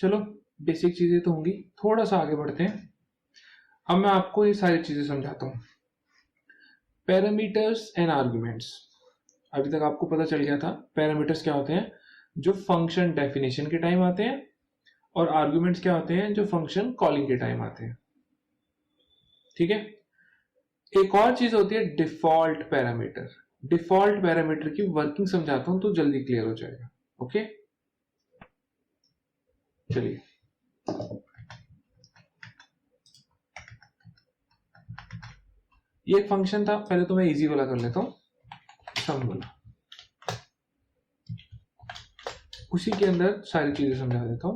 चलो बेसिक चीजें तो होंगी, थोड़ा सा आगे बढ़ते हैं। अब मैं आपको ये सारी चीजें समझाता हूँ। पैरामीटर्स एंड आर्गुमेंट्स, अभी तक आपको पता चल गया था पैरामीटर्स क्या होते हैं, जो फंक्शन डेफिनेशन के टाइम आते हैं, और आर्गुमेंट्स क्या होते हैं, जो फंक्शन कॉलिंग के टाइम आते हैं। ठीक है। एक और चीज होती है डिफॉल्ट पैरामीटर। डिफॉल्ट पैरामीटर की वर्किंग समझाता हूं तो जल्दी क्लियर हो जाएगा। ओके, चलिए। ये एक फंक्शन था, पहले तो मैं इजी वाला कर लेता हूं, सम वाला, उसी के अंदर सारी चीजें समझा देता हूं।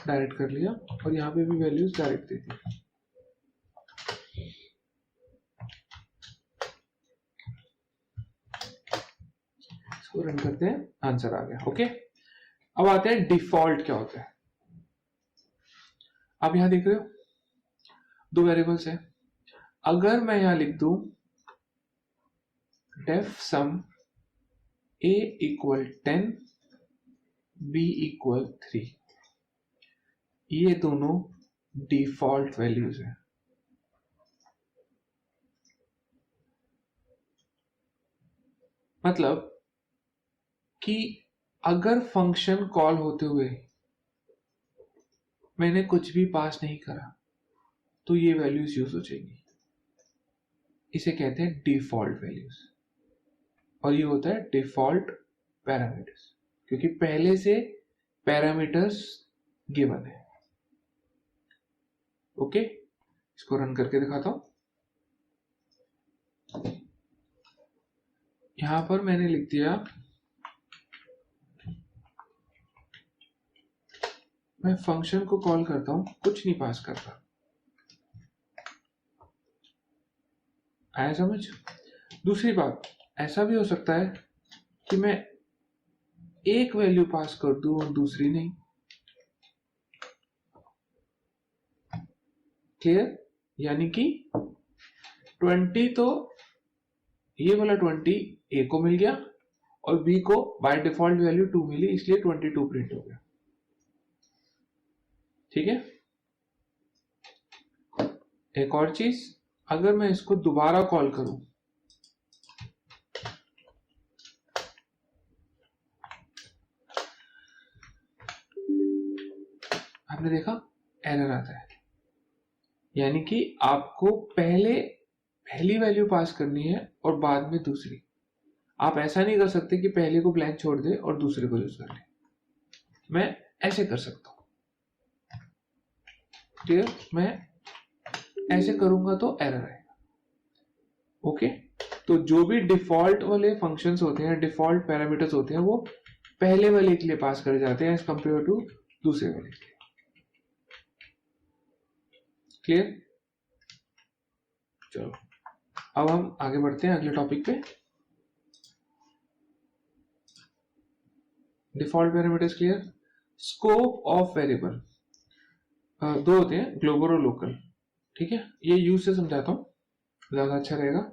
डायरेक्ट कर लिया और यहां पे भी वैल्यूज डायरेक्ट दे दी। इसको रन करते हैं, आंसर आ गया। ओके, अब आते हैं डिफॉल्ट क्या होता है। आप यहां देख रहे हो दो वेरिएबल्स है। अगर मैं यहां लिख दूं डेफ सम a इक्वल 10 b इक्वल 3, ये दोनों डिफॉल्ट वैल्यूज हैं। मतलब कि अगर फंक्शन कॉल होते हुए मैंने कुछ भी पास नहीं करा तो ये वैल्यूज यूज हो जाएंगी। इसे कहते हैं डिफॉल्ट वैल्यूज, और ये होता है डिफॉल्ट पैरामीटर्स, क्योंकि पहले से पैरामीटर्स गिवन है। ओके, इसको रन करके दिखाता हूं। यहां पर मैंने लिख दिया, मैं फंक्शन को कॉल करता हूं, कुछ नहीं पास करता। आया समझ? दूसरी बात, ऐसा भी हो सकता है कि मैं एक वैल्यू पास कर दूं और दूसरी नहीं। क्लियर? यानी कि 20 तो ये वाला 20 ए को मिल गया और बी को बाय डिफॉल्ट वैल्यू 2 मिली, इसलिए 22 प्रिंट हो गया। ठीक है। एक और चीज, अगर मैं इसको दोबारा कॉल करूं, आपने देखा एरर आता है। यानी कि आपको पहली वैल्यू पास करनी है और बाद में दूसरी। आप ऐसा नहीं कर सकते कि पहले को ब्लैंक छोड़ दे और दूसरे को यूज कर ले। मैं ऐसे कर सकता हूं। क्लियर? मैं ऐसे करूंगा तो एरर आएगा। ओके, तो जो भी डिफॉल्ट वाले फंक्शंस होते हैं, डिफॉल्ट पैरामीटर्स होते हैं, वो पहले वाले के लिए पास करे जाते हैं एज कंपेयर टू दूसरे वाले के लिए। क्लियर? चलो अब हम आगे बढ़ते हैं अगले टॉपिक पे। Default parameters clear. Scope of variable, दो होते हैं, ग्लोबल और लोकल। ठीक है, ये यूज से समझाता हूं, ज्यादा अच्छा रहेगा।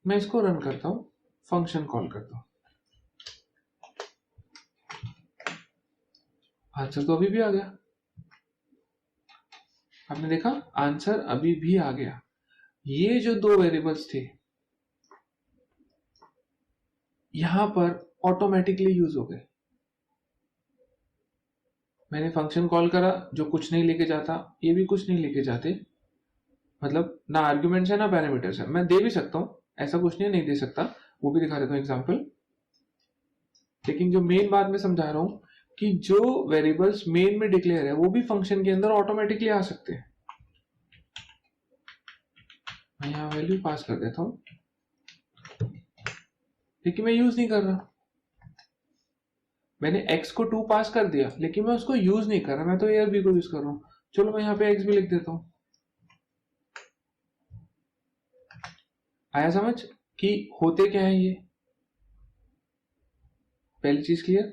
मैं इसको रन करता हूं, फंक्शन कॉल करता हूं। आंसर तो अभी भी आ गया। आपने देखा आंसर अभी भी आ गया। ये जो दो वेरिएबल्स थे यहां पर ऑटोमेटिकली यूज हो गए। मैंने फंक्शन कॉल करा जो कुछ नहीं लेके जाता, ये भी कुछ नहीं लेके जाते। मतलब ना आर्ग्यूमेंट्स है ना पैरामीटर्स है। मैं दे भी सकता हूं, ऐसा कुछ नहीं दे सकता, वो भी दिखा देता हूं एग्जाम्पल। लेकिन जो मेन बात मैं समझा रहा हूं कि जो वेरिएबल्स मेन में डिक्लेयर है वो भी फंक्शन के अंदर ऑटोमेटिकली आ सकते हैं। मैं यहां वैल्यू पास कर देता हूं, लेकिन मैं यूज नहीं कर रहा। मैंने x को 2 पास कर दिया लेकिन मैं उसको यूज नहीं कर रहा, मैं तो a और b को यूज कर रहा हूं। चलो मैं यहां पे x भी लिख देता हूं। आया समझ कि होते क्या है ये? पहली चीज क्लियर।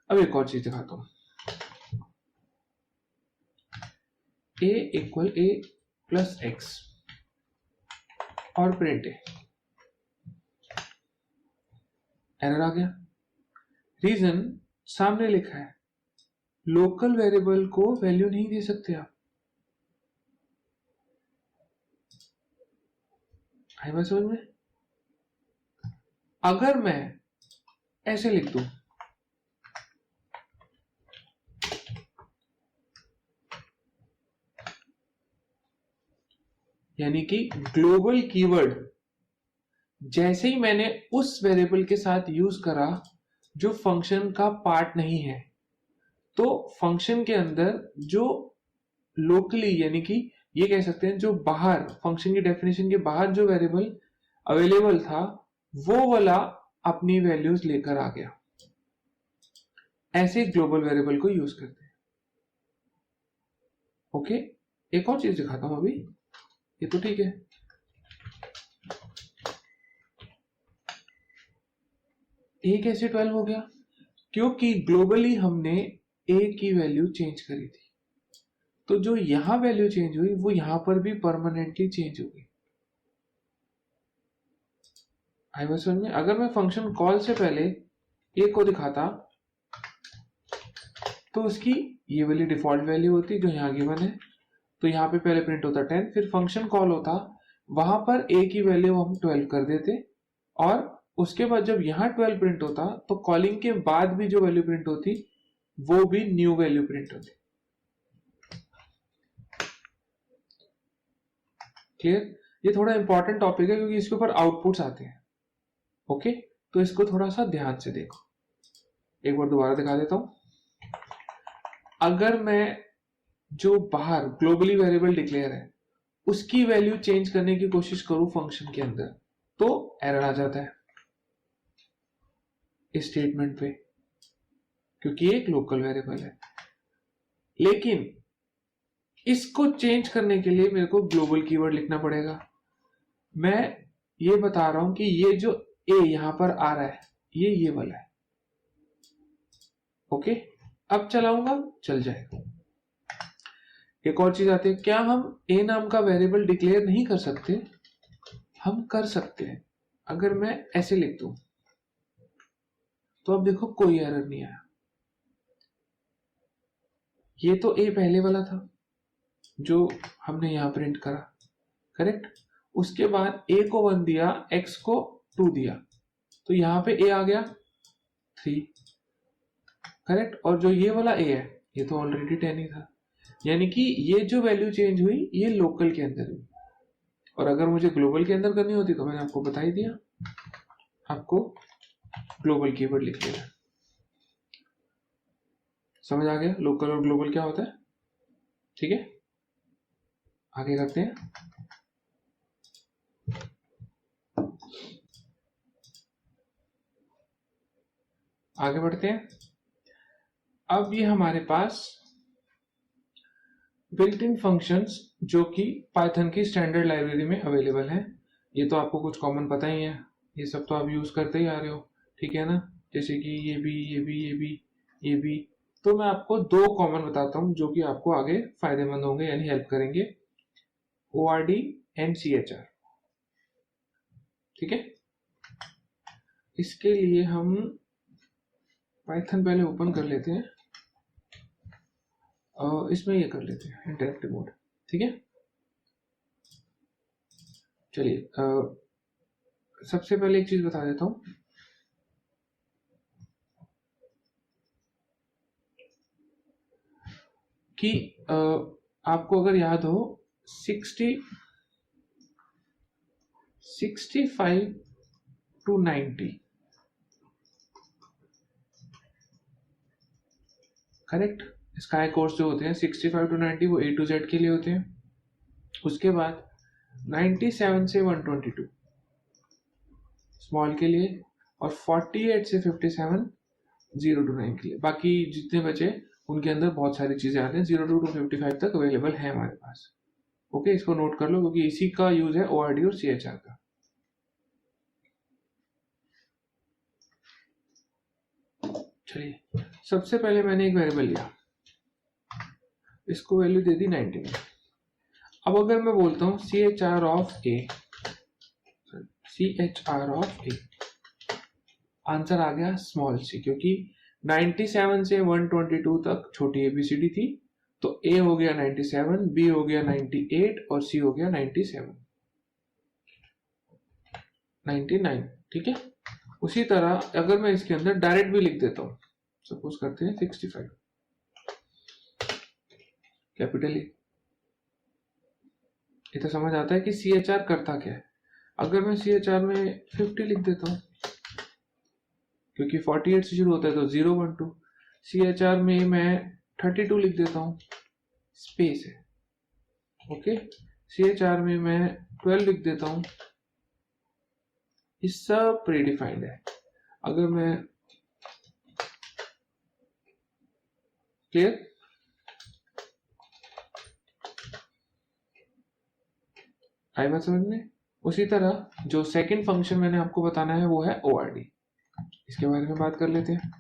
अब एक और चीज दिखाता हूं, a equal a plus x और प्रिंट एरर आ गया। रीजन सामने लिखा है, लोकल वेरिएबल को वैल्यू नहीं दे सकते आप। आई बात समझ में? अगर मैं ऐसे लिख दूं, यानी कि ग्लोबल कीवर्ड जैसे ही मैंने उस वेरिएबल के साथ यूज करा जो फंक्शन का पार्ट नहीं है, तो फंक्शन के अंदर जो लोकली, यानी कि ये कह सकते हैं जो बाहर फंक्शन की डेफिनेशन के बाहर जो वेरिएबल अवेलेबल था, वो वाला अपनी वैल्यूज लेकर आ गया। ऐसे ग्लोबल वेरिएबल को यूज करते हैं। ओके, एक और चीज दिखाता हूं अभी, ये तो ठीक है। ए कैसे 12 हो गया? क्योंकि ग्लोबली हमने ए की वैल्यू चेंज करी थी, तो जो यहां वैल्यू चेंज हुई वो यहां पर भी परमानेंटली चेंज हो गई। आई बात समझ में? अगर मैं फंक्शन कॉल से पहले ए को दिखाता तो उसकी ये वाली डिफॉल्ट वैल्यू होती जो यहाँ गिवन है, तो यहाँ पे पहले प्रिंट होता 10, फिर फंक्शन कॉल होता, वहां पर a की वैल्यू हम 12 कर देते, और उसके बाद जब यहाँ 12 प्रिंट होता तो कॉलिंग के बाद भी जो वैल्यू प्रिंट होती वो भी न्यू वैल्यू प्रिंट होती। क्लियर? ये थोड़ा इंपॉर्टेंट टॉपिक है क्योंकि इसके ऊपर आउटपुट्स आते हैं। ओके, तो इसको थोड़ा सा ध्यान से देखो। एक बार दोबारा दिखा देता हूं। अगर मैं जो बाहर ग्लोबली वेरिएबल डिक्लेयर है उसकी वैल्यू चेंज करने की कोशिश करूं फंक्शन के अंदर, तो एरर आ जाता है इस स्टेटमेंट पे, क्योंकि एक लोकल वेरिएबल है। लेकिन इसको चेंज करने के लिए मेरे को ग्लोबल कीवर्ड लिखना पड़ेगा। मैं ये बता रहा हूं कि ये जो ए यहां पर आ रहा है ये वाला है। ओके, अब चलाऊंगा, चल जाएगा। एक और चीज आती है, क्या हम ए नाम का वेरिएबल डिक्लेयर नहीं कर सकते? हम कर सकते हैं। अगर मैं ऐसे लिख दूं तो अब देखो कोई एरर नहीं आया। ये तो ए पहले वाला था जो हमने यहां प्रिंट करा, करेक्ट। उसके बाद ए को 1 दिया, एक्स को 2 दिया, तो यहां पे ए आ गया 3, करेक्ट। और जो ये वाला ए है ये तो ऑलरेडी 10 ही था, यानी कि ये जो वैल्यू चेंज हुई ये लोकल के अंदर हुई। और अगर मुझे ग्लोबल के अंदर करनी होती तो मैंने आपको बता ही दिया, आपको ग्लोबल कीवर्ड लिख लेना। समझ आ गया लोकल और ग्लोबल क्या होता है? ठीक है, आगे करते हैं। आगे बढ़ते हैं। अब ये हमारे पास बिल्ट इन फंक्शंस जो कि पाइथन की स्टैंडर्ड लाइब्रेरी में अवेलेबल है। ये तो आपको कुछ कॉमन पता ही है, ये सब तो आप यूज करते ही आ रहे हो, ठीक है ना। जैसे कि ये भी। तो मैं आपको 2 कॉमन बताता हूं जो कि आपको आगे फायदेमंद होंगे, यानी हेल्प करेंगे। ORD एंड CHR, ठीक है। इसके लिए हम पाइथन पहले ओपन कर लेते हैं, और इसमें ये कर लेते हैं इंटरेक्टिव मोड, ठीक है। चलिए, सबसे पहले एक चीज बता देता हूं कि आपको अगर याद हो 65 to 90, करेक्ट। स्काई कोर्स जो होते हैं 65 to 90 वो A to Z के लिए होते हैं। उसके बाद 97 से 122 स्मॉल के लिए, और 48 से 57 0 to 9 के लिए। बाकी जितने बचे उनके अंदर बहुत सारी चीजें आती हैं, 0 to 55 तक अवेलेबल है हमारे पास। ओके, इसको नोट कर लो क्योंकि इसी का यूज है ORD और CHR का। चलिए, सबसे पहले मैंने एक वेरिएबल लिया, इसको वैल्यू दे दी 99। अब अगर मैं बोलता हूँ CHR of A, CHR of A, answer आ गया स्मॉल c, क्योंकि 97 से 122 तक छोटी एबीसीडी थी, तो ए हो गया 97, बी हो गया 98 और सी हो गया 97, 99। ठीक है, उसी तरह अगर मैं इसके अंदर डायरेक्ट भी लिख देता हूं, सपोज करते हैं 65 कैपिटल ए, ये तो समझ आता है कि CHR करता क्या है। अगर मैं CHR में 50 लिख देता हूं, क्योंकि 48 से शुरू होता है तो 012, CHR में मैं 32 लिख देता हूं, स्पेस है। ओके, CHR में मैं 12 लिख देता हूं, ये सब प्रीडिफाइंड है। अगर मैं क्लियर, आई बात समझ में। उसी तरह जो सेकंड फंक्शन मैंने आपको बताना है वो है ORD, इसके बारे में बात कर लेते हैं।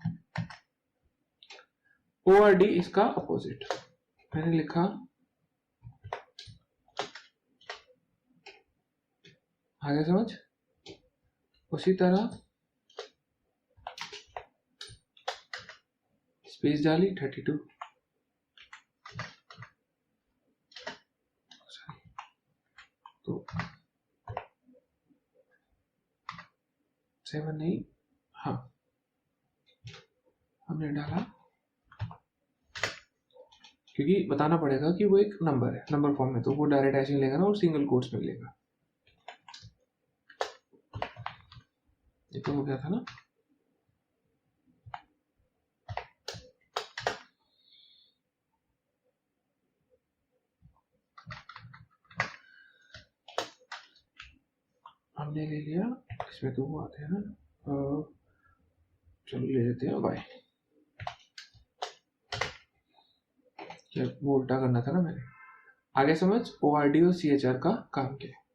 ORD इसका अपोजिट मैंने लिखा, आगे समझ। उसी तरह स्पेस डाली 32, तो 7 नहीं, हाँ हमने डाला, क्योंकि बताना पड़ेगा कि वो एक नंबर है, नंबर फॉर्म में, तो वो डायरेक्ट ऐसे लेगा ना और सिंगल कोट्स में लेगा। ये तो हो गया था ना। हमने ले लिया, इसमें तो वो आते हैं ना, चलो ले लेते हैं y, वो उल्टा करना था ना मैंने। आगे समझ ORD और CHR का काम क्या है।